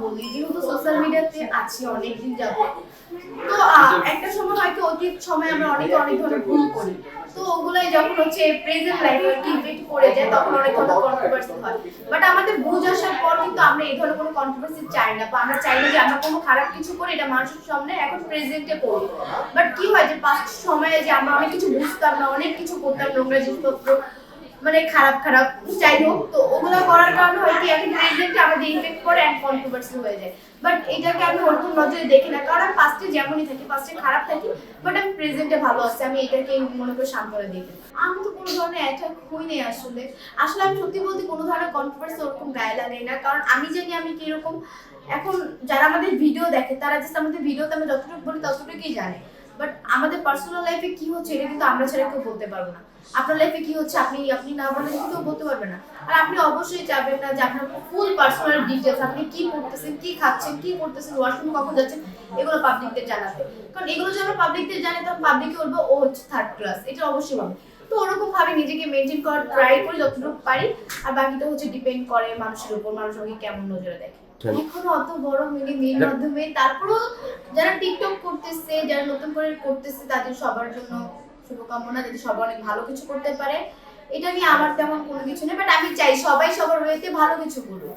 বলি, যেহেতু সোশ্যাল মিডিয়াতে আছি অনেকদিন যাবত, তো একটা সময় হয়তো অতীত সময় আমরা অনেকে অনেক ধরনের ভুল করি, তো ওগুলাই যখন হচ্ছে প্রেজেন্ট লাইফে ইমপ্লিমেন্ট করে যায় তখন অনেক ধরনের কন্ট্রোভার্সি হয়। বাট আমাদের বুঝ আসার পর কিন্তু আমরা এই ধরনের কোনো কন্ট্রোভার্সি চাই না, বা আমরা চাই না যে আমরা কোনো খারাপ কিছু করি এটা মানুষের সামনে এখন প্রেজেন্টে করি। বাট কি হয় যে পাস্ট সময়ে যে আমরা অনেক কিছু বুঝতাম না, অনেক কিছু করতাম, নোংরা জিনিসপত্র মানে খারাপ খারাপ যাই হোক, তো ওগুলো করার কারণে হয় কি এখন প্রেজেন্টে আমাদের ইমপ্যাক্ট করে এন্ড কন্ট্রোভার্সি হয়ে যায়। বাট এটাকে আমি ওরকম নজরে দেখি না, কারণ আমি পাস্টে যেমনই থাকি, পাস্টে খারাপ থাকি, বাট আমি প্রেজেন্টে ভালো আছি, আমি এটাকে মনে করে সান্ত্বনা দিই। আমি তো কোনো ধরনের অ্যাটাক হইনি আসলে। আসলে আমি সত্যি বলতে কোনো ধরনের কন্ট্রোভার্সি ওরকম গায়ে লাগাই না, কারণ আমি জানি আমি কিরকম। এখন যারা আমাদের ভিডিও দেখে তারা জাস্ট আমাদের ভিডিওতে আমি যতটুকু বলি ততটুকুই জানে, বাট আমাদের পার্সোনাল লাইফে কি হচ্ছে এটা কিন্তু আমরা ছাড়া কেউ বলতে পারবো না। আপনার লাইফে কি হচ্ছে আপনি আপনি না বলে কেউ বলতে পারবে না। আর আপনি অবশ্যই চাইবেন না যে আপনার ফুল পার্সোনাল ডিটেলস, আপনি কি পড়তেছেন, কি খাচ্ছেন, কি করতেছেন, ওয়াশরুমে কখন যাচ্ছেন, এগুলো পাবলিকদের জানাতে। কারণ এগুলো যদি আমরা পাবলিকদের জানি তখন পাবলিকে বলবো ও হচ্ছে থার্ড ক্লাস, এটা অবশ্যই হবে। তো ওরকম ভাবে নিজেকে মেনটেন করার ট্রাই করি যতটুকু পারি, আর বাকিটা হচ্ছে ডিপেন্ড করে মানুষের উপর, মানুষ আমাকে কেমন নজরে দেখে। এখনো অত বড় মিনি মেয়ের মাধ্যমে, তারপরও যারা টিকটক করতেছে, যারা নতুন করে করতেছে তাদের সবার জন্য শুভকামনা, যাতে সবাই অনেক ভালো কিছু করতে পারে। এটা নিয়ে আমার তেমন কোনো কিছু নেই, বাট আমি চাই সবাই সবার ওয়েতে ভালো কিছু করুক।